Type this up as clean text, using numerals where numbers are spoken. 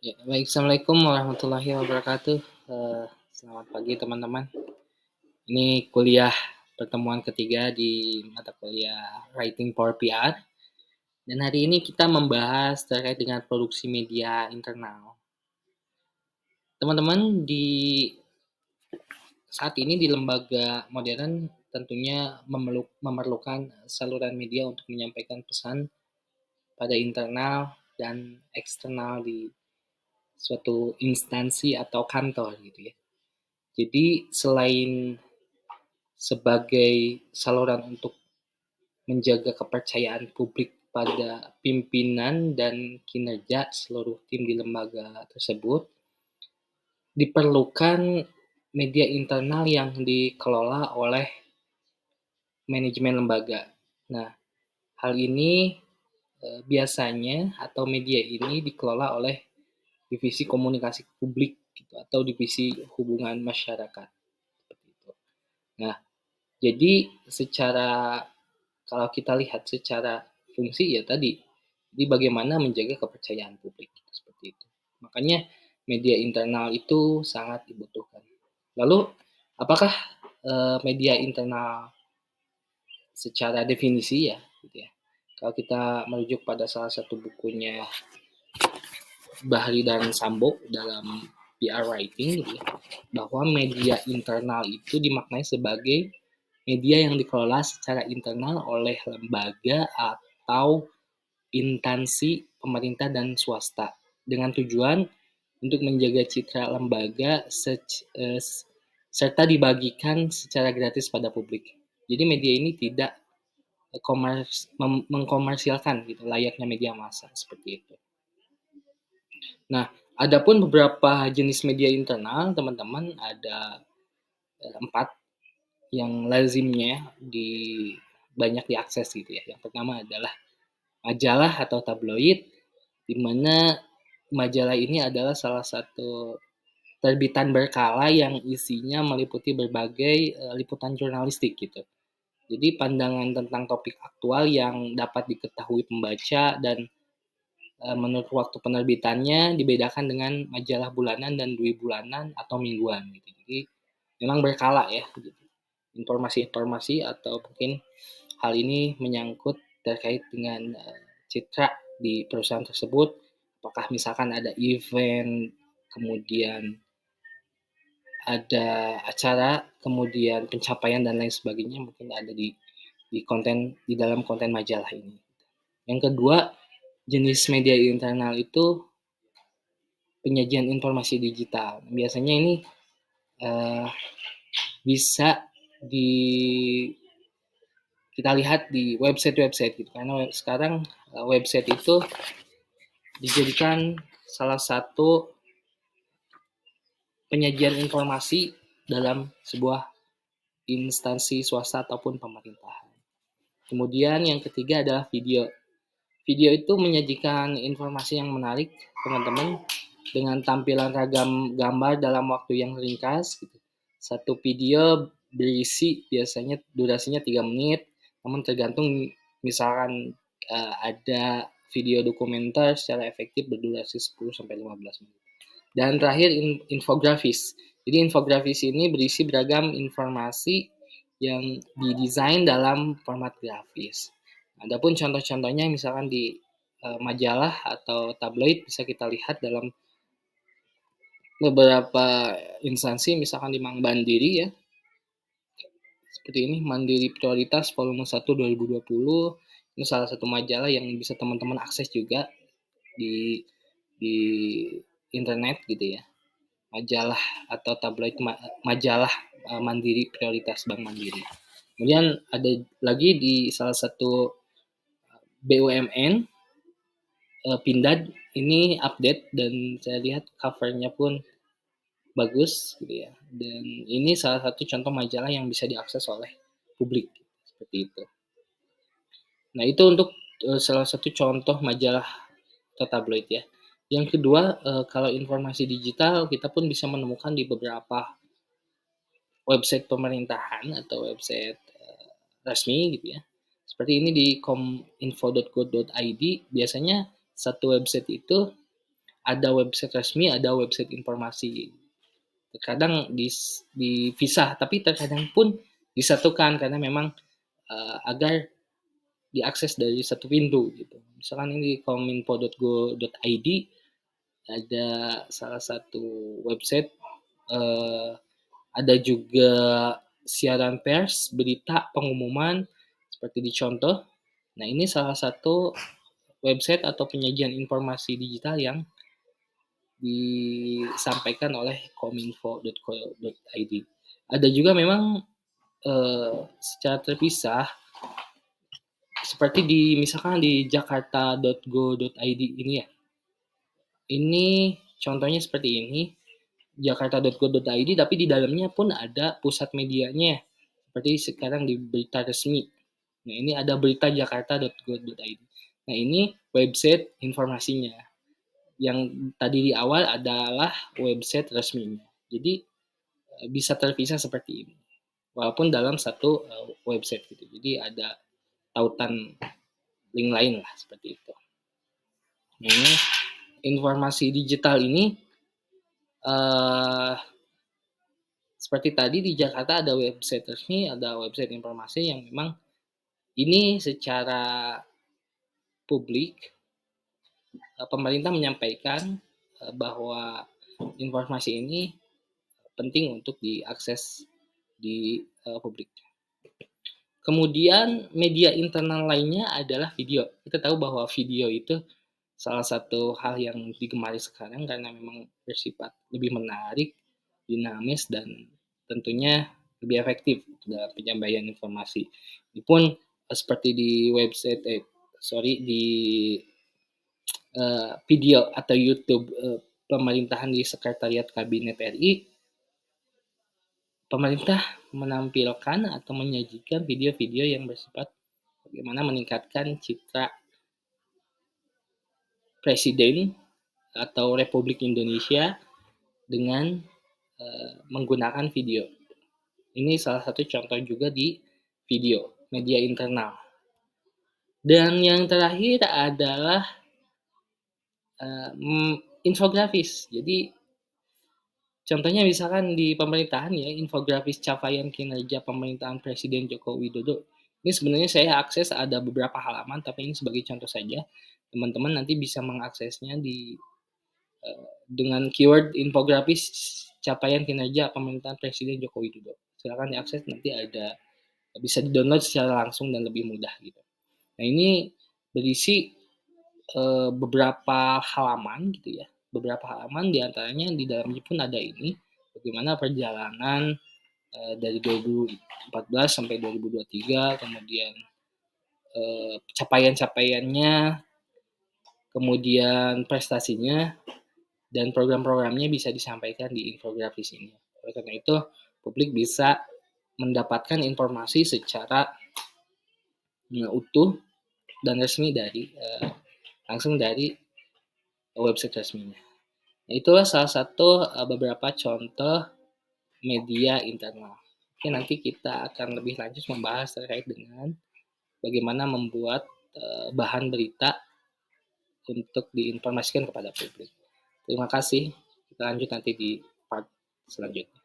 Ya, baik. Assalamualaikum warahmatullahi wabarakatuh. Selamat pagi teman-teman. Ini kuliah pertemuan ketiga di mata kuliah Writing for PR. Dan hari ini kita membahas terkait dengan produksi media internal. Teman-teman, di saat ini di lembaga modern tentunya memerlukan saluran media untuk menyampaikan pesan pada internal dan eksternal di suatu instansi atau kantor gitu ya. Jadi selain sebagai saluran untuk menjaga kepercayaan publik pada pimpinan dan kinerja seluruh tim di lembaga tersebut, diperlukan media internal yang dikelola oleh manajemen lembaga. Nah, hal ini biasanya atau media ini dikelola oleh divisi komunikasi publik gitu, atau divisi hubungan masyarakat seperti itu. Nah, jadi kalau kita lihat secara fungsi ya tadi, jadi bagaimana menjaga kepercayaan publik gitu, seperti itu. Makanya media internal itu sangat dibutuhkan. Lalu apakah media internal secara definisi ya gitu ya. Kalau kita merujuk pada salah satu bukunya Bahri dan Sambo dalam PR Writing gitu ya, bahwa media internal itu dimaknai sebagai media yang dikelola secara internal oleh lembaga atau instansi pemerintah dan swasta dengan tujuan untuk menjaga citra lembaga serta dibagikan secara gratis pada publik. Jadi media ini tidak mengkomersilkan gitu layaknya media massa seperti itu. Nah, adapun beberapa jenis media internal, teman-teman, ada 4 yang lazimnya banyak diakses gitu ya. Yang pertama adalah majalah atau tabloid, di mana majalah ini adalah salah satu terbitan berkala yang isinya meliputi berbagai liputan jurnalistik gitu. Jadi pandangan tentang topik aktual yang dapat diketahui pembaca dan menurut waktu penerbitannya dibedakan dengan majalah bulanan dan dua bulanan atau mingguan gitu. Jadi memang berkala ya gitu. Informasi-informasi atau mungkin hal ini menyangkut terkait dengan citra di perusahaan tersebut, apakah misalkan ada event, kemudian ada acara, kemudian pencapaian dan lain sebagainya mungkin ada di dalam konten majalah ini. Yang kedua, jenis media internal itu penyajian informasi digital. Biasanya ini bisa kita lihat di website-website gitu, karena sekarang website itu dijadikan salah satu penyajian informasi dalam sebuah instansi swasta ataupun pemerintahan. Kemudian yang ketiga adalah video. Video itu menyajikan informasi yang menarik, teman-teman, dengan tampilan ragam gambar dalam waktu yang ringkas. Gitu. Satu video berisi biasanya durasinya 3 menit, namun tergantung misalkan ada video dokumenter secara efektif berdurasi 10-15 menit. Dan terakhir infografis. Jadi infografis ini berisi beragam informasi yang didesain dalam format grafis. Adapun contoh-contohnya misalkan di majalah atau tabloid bisa kita lihat dalam beberapa instansi, misalkan di Bank Mandiri ya. Seperti ini, Mandiri Prioritas volume 1 2020. Ini salah satu majalah yang bisa teman-teman akses juga di internet gitu ya. Majalah atau tabloid majalah Mandiri Prioritas Bank Mandiri. Kemudian ada lagi di salah satu BUMN Pindad ini update dan saya lihat covernya pun bagus gitu ya. Dan ini salah satu contoh majalah yang bisa diakses oleh publik seperti itu. Nah, itu untuk salah satu contoh majalah atau tabloid ya. Yang kedua, kalau informasi digital kita pun bisa menemukan di beberapa website pemerintahan atau website resmi gitu ya. Seperti ini di kominfo.go.id, biasanya satu website itu ada website resmi, ada website informasi. Terkadang dipisah, tapi terkadang pun disatukan karena memang agar diakses dari satu pintu gitu. Misalkan ini di kominfo.go.id ada salah satu website, ada juga siaran pers, berita, pengumuman seperti dicontoh. Nah, ini salah satu website atau penyajian informasi digital yang disampaikan oleh kominfo.co.id. Ada juga memang secara terpisah seperti misalkan di jakarta.go.id ini ya. Ini contohnya seperti ini, jakarta.go.id tapi di dalamnya pun ada pusat medianya. Seperti sekarang di berita resmi. Nah, ini ada berita jakarta.go.id. Nah, ini website informasinya. Yang tadi di awal adalah website resminya. Jadi bisa terpisah seperti ini. Walaupun dalam satu website gitu. Jadi ada tautan link lain lah seperti itu. Nah, ini informasi digital ini seperti tadi di Jakarta ada website resmi, ada website informasi yang memang ini secara publik pemerintah menyampaikan bahwa informasi ini penting untuk diakses di publik. Kemudian media internal lainnya adalah video. Kita tahu bahwa video itu salah satu hal yang digemari sekarang karena memang bersifat lebih menarik, dinamis, dan tentunya lebih efektif dalam penyampaian informasi. Ini pun seperti di website, di video atau YouTube pemerintahan di Sekretariat Kabinet RI, pemerintah menampilkan atau menyajikan video-video yang bersifat bagaimana meningkatkan citra Presiden atau Republik Indonesia dengan menggunakan video. Ini salah satu contoh juga di video, media internal. Dan yang terakhir adalah infografis. Jadi contohnya misalkan di pemerintahan ya, infografis capaian kinerja pemerintahan Presiden Joko Widodo. Ini sebenarnya saya akses ada beberapa halaman, tapi ini sebagai contoh saja. Teman-teman nanti bisa mengaksesnya dengan keyword infografis capaian kinerja pemerintahan Presiden Joko Widodo. Silakan diakses, nanti bisa di-download secara langsung dan lebih mudah gitu. Nah, ini berisi beberapa halaman gitu ya. Beberapa halaman diantaranya di dalamnya pun ada ini bagaimana perjalanan dari 2014 sampai 2023, kemudian capaian-capaiannya, kemudian prestasinya, dan program-programnya bisa disampaikan di infografis ini. Oleh karena itu, publik bisa mendapatkan informasi secara utuh dan resmi langsung dari website resminya. Nah, itulah salah satu beberapa contoh media internal. Oke, nanti kita akan lebih lanjut membahas terkait dengan bagaimana membuat bahan berita untuk diinformasikan kepada publik. Terima kasih. Kita lanjut nanti di part selanjutnya.